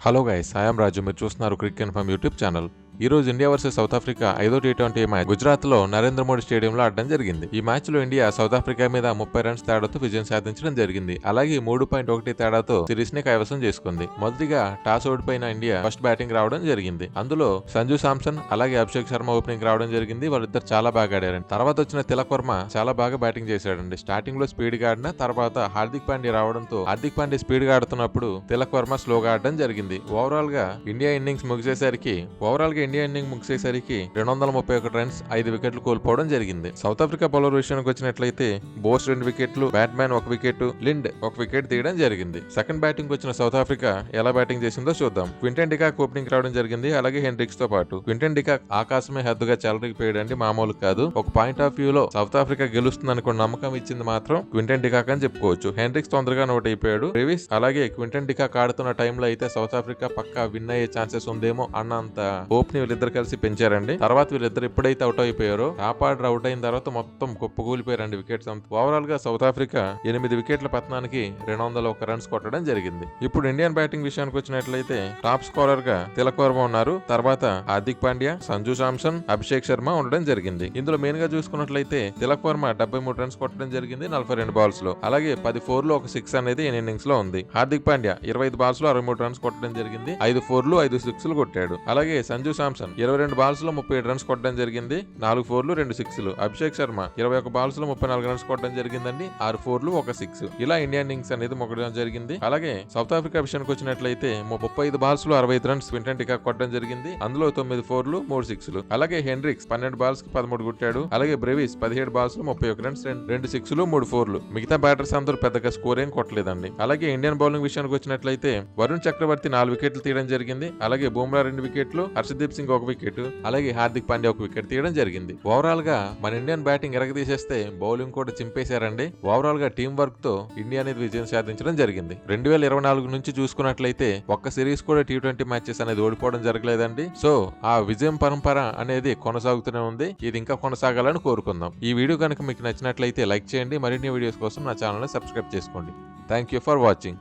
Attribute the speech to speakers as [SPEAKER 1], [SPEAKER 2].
[SPEAKER 1] Hello guys, I'm రాజు. మీరు చూస్తున్నారు cricket inform YouTube channel. ఈ రోజు ఇండియా వర్సెస్ సౌత్ ఆఫ్రికా 5వ టీ20 మ్యాచ్ గుజరాత్ లో నరేంద్ర మోడీ స్టేడియంలో ఆడడం జరిగింది. ఈ మ్యాచ్ లో ఇండియా సౌత్ ఆఫ్రికా మీద 30 రన్స్ తేడాతో విజయం సాధించడం జరిగింది. అలాగే 3.1 తేడాతో సిరీస్ ని కైవసం చేసుకుంది. మొదటిగా టాస్ ఓడిపోయిన ఇండియా ఫస్ట్ బ్యాటింగ్ రావడం జరిగింది. అందులో సంజు శాంసన్ అలాగే అభిషేక్ శర్మ ఓపెనింగ్ రావడం జరిగింది. వాళ్ళిద్దరు చాలా బాగా ఆడారండి. తర్వాత వచ్చిన తిలక్ వర్మ చాలా బాగా బ్యాటింగ్ చేశాడండి. స్టార్టింగ్ లో స్పీడ్ గా ఆడిన తర్వాత హార్దిక్ పాండ్యా రావడంతో హార్దిక్ పాండ్యా స్పీడ్ గా ఆడుతున్నప్పుడు తిలక్ వర్మ స్లోగా ఆడడం జరిగింది. ఓవరాల్ గా ఇండియా ఇన్నింగ్స్ ముగిసేసరికి 231 రన్స్ 5 వికెట్లు కోల్పోవడం జరిగింది. సౌత్ ఆఫ్రికా బౌలర్ విషయానికి వచ్చినట్లయితే బోస్ 2 వికెట్లు, బ్యాట్మ్యాన్ 1 వికెట్, లిండ్ 1 వికెట్ తీయడం జరిగింది. సెకండ్ బ్యాటింగ్ వచ్చిన సౌత్ ఆఫ్రికా ఎలా బ్యాటింగ్ చేసిందో చూద్దాం. క్వింటన్ డికాక్ ఓపెనింగ్ రావడం జరిగింది. అలాగే హెన్రిక్స్ తో పాటు క్వింటన్ డికాక్ ఆకాశమే హద్దుగా చెలరిగిపోయాడండి. మామూలు కాదు. ఒక పాయింట్ ఆఫ్ వ్యూ లో సౌత్ ఆఫ్రికా గెలుస్తుంది అనుకున్న నమ్మకం ఇచ్చింది మాత్రం క్వింటన్ డికాక్ అని చెప్పుకోవచ్చు. హెన్రిక్స్ తొందరగా నోట్ అయిపోయాడు. రివిస్ అలాగే క్వింటన్ డికాక్ ఆడుతున్న టైంలో అయితే సౌత్ ఆఫ్రికా పక్కా విన్ అయ్యే ఛాన్సెస్ ఉందేమో అన్నంత హోప్ ని వీళ్ళిద్దరు కలిసి పెంచారండి. తర్వాత వీళ్ళిద్దరు ఎప్పుడైతే అవుట్ అయిపోయారో టాప్ ఆర్డర్ అవుట్ అయిన తర్వాత మొత్తం కుప్పకూలిపోయారండి వికెట్స్ అంతా. ఓవరాల్ గా సౌత్ ఆఫ్రికా 8 వికెట్ల పతనానికి 201 రన్స్ కొట్టడం జరిగింది. ఇప్పుడు ఇండియన్ బ్యాటింగ్ విషయానికి వచ్చినట్లయితే టాప్ స్కోరర్ గా తిలక్ వర్మ ఉన్నారు. తర్వాత హార్దిక్ పాండ్యా, సంజు శాంసన్, అభిషేక్ శర్మ ఉండడం జరిగింది. ఇందులో మెయిన్ గా చూసుకున్నట్లయితే తిలక్ వర్మ 73 రన్స్ కొట్టడం జరిగింది 42 బాల్స్ లో. అలాగే 10 4లు 1 6 అనేది ఇన్నింగ్స్ లో ఉంది. హార్దిక్ పాండ్యా 25 బాల్స్ లో 63 రన్స్ కొట్టడం జరిగింది. 5 4లు 5 6లు కొట్టాడు. అలాగే సంజు శాంసన్ 22 బాల్స్ లో 37 రన్స్ కొట్టడం జరిగింది. 4 4లు 2 6లు. అభిషేక్ శర్మ 21 బాల్స్ లో 34 రన్స్ కొట్టడం జరిగిందండి. 6 4లు 1 6. ఇలా ఇండియన్ ఇన్నింగ్స్ అనేది మొక్కడం జరిగింది. అలాగే సౌత్ ఆఫ్రికా విషయానికి వచ్చినట్లయితే 35 బాల్స్ లో 65 రన్స్ క్వింటన్ డికాక్ కొట్టడం జరిగింది. అందులో 9 4లు 3 6లు. అలాగే హెన్రిక్స్ 12 బాల్స్ కి 13 కొట్టాడు. అలాగే బ్రెవిస్ 17 బాల్స్ లో 31 రన్స్ 2 6లు 3 4లు. మిగతా బ్యాటర్స్ అందరూ పెద్దగా స్కోర్ ఏం కొట్టలేదండి. అలాగే ఇండియన్ బౌలింగ్ విషయానికి వచ్చినట్లయితే వరుణ్ చక్రవర్తి 4 వికెట్లు తీయడం జరిగింది. అలాగే బుమ్రా 2 వికెట్లు, హర్షదీప్ సింగ్ 1 వికెట్, అలాగే హార్దిక్ పాండ్యా 1 వికెట్ తీయడం జరిగింది. ఓవరాల్ గా మన ఇండియన్ బ్యాటింగ్ ఎరగదీసేస్తే బౌలింగ్ కూడా చింపేశారండి. ఓవరాల్ గా టీం వర్క్ తో ఇండియా అనేది విజయం సాధించడం జరిగింది. 2024 నుంచి చూసుకున్నట్లయితే ఒక్క సిరీస్ కూడా T20 మ్యాచెస్ అనేది ఓడిపోవడం జరగలేదండి. సో ఆ విజయం పరంపర అనేది కొనసాగుతూనే ఉంది. ఇది ఇంకా కొనసాగాలని కోరుకుందాం. ఈ వీడియో కనుక మీకు నచ్చినట్లయితే లైక్ చేయండి. మరిన్ని వీడియోస్ కోసం నా ఛానల్ ని సబ్స్క్రైబ్ చేసుకోండి. Thank you for watching.